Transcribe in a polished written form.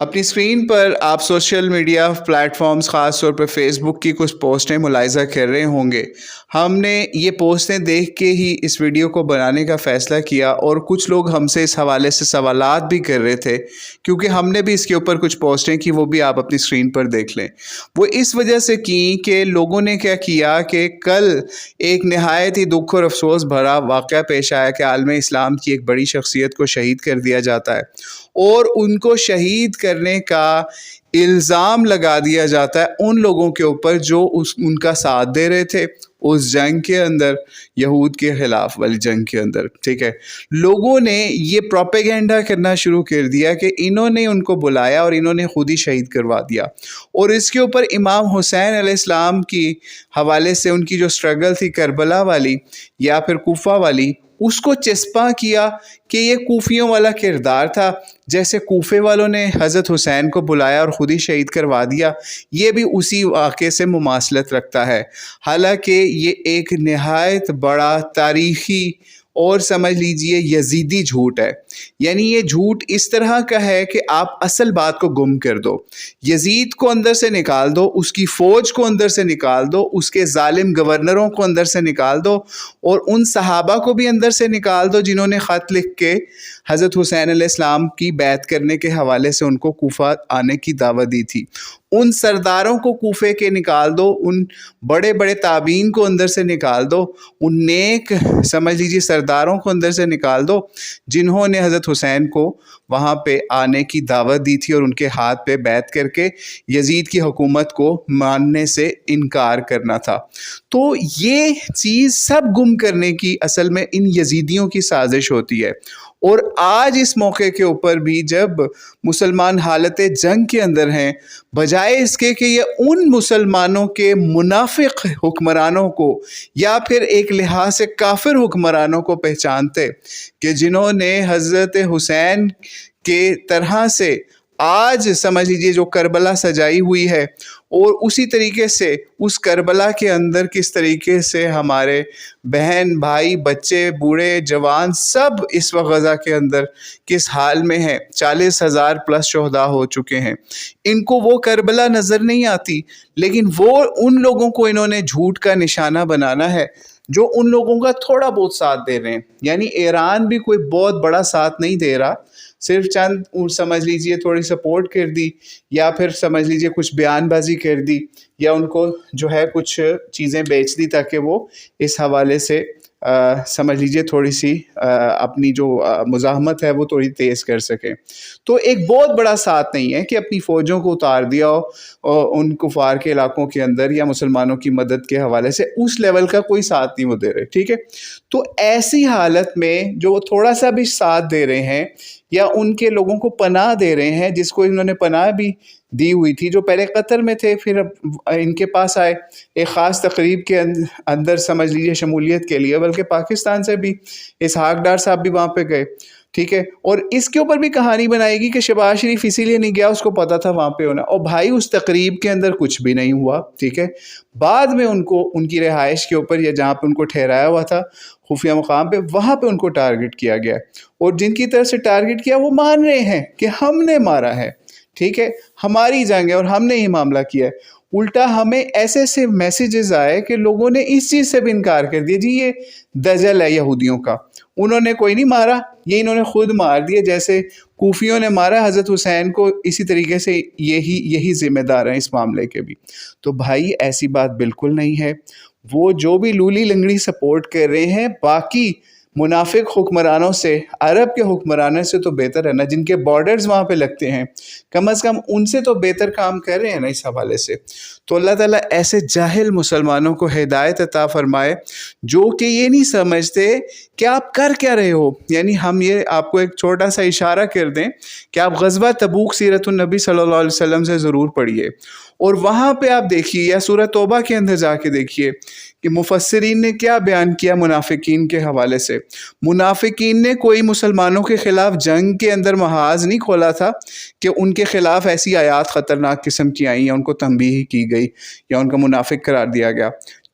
اپنی اسکرین پر آپ social media plate forms خاص طور پر فیس بک کی کچھ پوسٹیں ملاحظہ کر رہے ہوں گے۔ ہم نے یہ پوسٹیں دیکھ کے ہی اس ویڈیو کو بنانے کا فیصلہ کیا، اور کچھ لوگ ہم سے اس حوالے سے سوالات بھی کر رہے تھے کیونکہ ہم نے بھی اس کے اوپر کچھ پوسٹیں کی، وہ بھی آپ اپنی اسکرین پر دیکھ لیں۔ وہ اس وجہ سے کی کہ لوگوں نے کیا کیا کہ کل ایک نہایت ہی دکھ اور افسوس بھرا واقعہ پیش آیا کہ عالم اسلام کی ایک بڑی شخصیت کو شہید کر دیا جاتا ہے، اور ان کو شہید کرنے کا الزام لگا دیا جاتا ہے ان لوگوں کے اوپر جو ان کا ساتھ دے رہے تھے اس جنگ کے اندر، یہود کے خلاف والی جنگ کے اندر۔ ٹھیک ہے، لوگوں نے یہ پروپیگنڈا کرنا شروع کر دیا کہ انہوں نے ان کو بلایا اور انہوں نے خود ہی شہید کروا دیا، اور اس کے اوپر امام حسین علیہ السلام کی حوالے سے ان کی جو سٹرگل تھی کربلا والی یا پھر کوفہ والی، اس کو چسپاں کیا کہ یہ کوفیوں والا کردار تھا، جیسے کوفے والوں نے حضرت حسین کو بلایا اور خود ہی شہید کروا دیا، یہ بھی اسی واقعے سے مماثلت رکھتا ہے۔ حالانکہ یہ ایک نہایت بڑا تاریخی اور سمجھ لیجئے یزیدی جھوٹ ہے، یعنی یہ جھوٹ اس طرح کا ہے کہ آپ اصل بات کو گم کر دو، یزید کو اندر سے نکال دو، اس کی فوج کو اندر سے نکال دو، اس کے ظالم گورنروں کو اندر سے نکال دو، اور ان صحابہ کو بھی اندر سے نکال دو جنہوں نے خط لکھ کے حضرت حسین علیہ السلام کی بیعت کرنے کے حوالے سے ان کو کوفہ آنے کی دعوت دی تھی، ان سرداروں کو کوفے کے نکال دو، ان بڑے بڑے تابعین کو اندر سے نکال دو، ان نیک سمجھ لیجیے سرداروں کو اندر سے نکال دو جنہوں نے حضرت حسین کو وہاں پہ آنے کی دعوت دی تھی اور ان کے ہاتھ پہ بیعت کر کے یزید کی حکومت کو ماننے سے انکار کرنا تھا۔ تو یہ چیز سب گم کرنے کی اصل میں ان یزیدیوں کی سازش ہوتی ہے، اور آج اس موقع کے اوپر بھی جب مسلمان حالت جنگ کے اندر ہیں، بجائے اس کے کہ یہ ان مسلمانوں کے منافق حکمرانوں کو یا پھر ایک لحاظ سے کافر حکمرانوں کو پہچانتے کہ جنہوں نے حضرت حسین کے طرح سے آج سمجھ لیجیے جو کربلا سجائی ہوئی ہے، اور اسی طریقے سے اس کربلا کے اندر کس طریقے سے ہمارے بہن بھائی بچے بوڑھے جوان سب اس وقت غزہ کے اندر کس حال میں ہیں، 40,000 پلس شہداء ہو چکے ہیں، ان کو وہ کربلا نظر نہیں آتی، لیکن وہ ان لوگوں کو انہوں نے جھوٹ کا نشانہ بنانا ہے جو ان لوگوں کا تھوڑا بہت ساتھ دے رہے ہیں۔ یعنی ایران بھی کوئی بہت بڑا ساتھ نہیں دے رہا، صرف چند سمجھ لیجئے تھوڑی سپورٹ کر دی، یا پھر سمجھ لیجئے کچھ بیان بازی کر دی، یا ان کو جو ہے کچھ چیزیں بیچ دی تاکہ وہ اس حوالے سے سمجھ لیجئے تھوڑی سی اپنی جو مزاحمت ہے وہ تھوڑی تیز کر سکیں۔ تو ایک بہت بڑا ساتھ نہیں ہے کہ اپنی فوجوں کو اتار دیا ہو ان کفار کے علاقوں کے اندر یا مسلمانوں کی مدد کے حوالے سے، اس لیول کا کوئی ساتھ نہیں وہ دے رہے۔ ٹھیک ہے، تو ایسی حالت میں جو وہ تھوڑا سا بھی ساتھ دے رہے ہیں یا ان کے لوگوں کو پناہ دے رہے ہیں، جس کو انہوں نے پناہ بھی دی ہوئی تھی، جو پہلے قطر میں تھے پھر ان کے پاس آئے ایک خاص تقریب کے اندر سمجھ لیجیے شمولیت کے لیے، بلکہ پاکستان سے بھی اسحاق ڈار صاحب بھی وہاں پہ گئے۔ ٹھیک ہے، اور اس کے اوپر بھی کہانی بنائے گی کہ شہباز شریف اسی لیے نہیں گیا، اس کو پتا تھا وہاں پہ ہونا، اور بھائی اس تقریب کے اندر کچھ بھی نہیں ہوا۔ ٹھیک ہے، بعد میں ان کو ان کی رہائش کے اوپر یا جہاں پہ ان کو ٹھہرایا ہوا تھا خفیہ مقام پہ، وہاں پہ ان کو ٹارگٹ کیا گیا، اور جن کی طرف سے ٹارگٹ کیا وہ مان رہے ہیں کہ ہم نے مارا ہے، ٹھیک ہے، ہماری جنگ ہے اور ہم نے ہی معاملہ کیا ہے۔ الٹا ہمیں ایسے ایسے میسیجز آئے کہ لوگوں نے اس چیز سے بھی انکار کر دیا، جی یہ دجل ہے یہودیوں کا، انہوں نے کوئی نہیں مارا، یہ انہوں نے خود مار دیا، جیسے کوفیوں نے مارا حضرت حسین کو، اسی طریقے سے یہی ذمہ دار ہیں اس معاملے کے بھی۔ تو بھائی ایسی بات بالکل نہیں ہے، وہ جو بھی لولی لنگڑی سپورٹ کر رہے ہیں باقی منافق حکمرانوں سے، عرب کے حکمرانوں سے تو بہتر ہے نا، جن کے بارڈرز وہاں پہ لگتے ہیں، کم از کم ان سے تو بہتر کام کر رہے ہیں نا اس حوالے سے۔ تو اللہ تعالیٰ ایسے جاہل مسلمانوں کو ہدایت عطا فرمائے جو کہ یہ نہیں سمجھتے کہ آپ کر کیا رہے ہو۔ یعنی ہم یہ آپ کو ایک چھوٹا سا اشارہ کر دیں کہ آپ غزوہ تبوک سیرت النبی صلی اللہ علیہ وسلم سے ضرور پڑھیے، اور وہاں پہ آپ دیکھیے یا سورہ توبہ کے اندر جا کے دیکھیے کہ مفسرین نے کیا بیان کیا منافقین کے حوالے سے۔ منافقین نے کوئی مسلمانوں کے خلاف جنگ کے اندر محاذ نہیں کھولا تھا کہ ان کے خلاف ایسی آیات خطرناک قسم کی آئیں یا ان کو تنبیہ کی گئی یا ان کا منافق قرار دیا گیا۔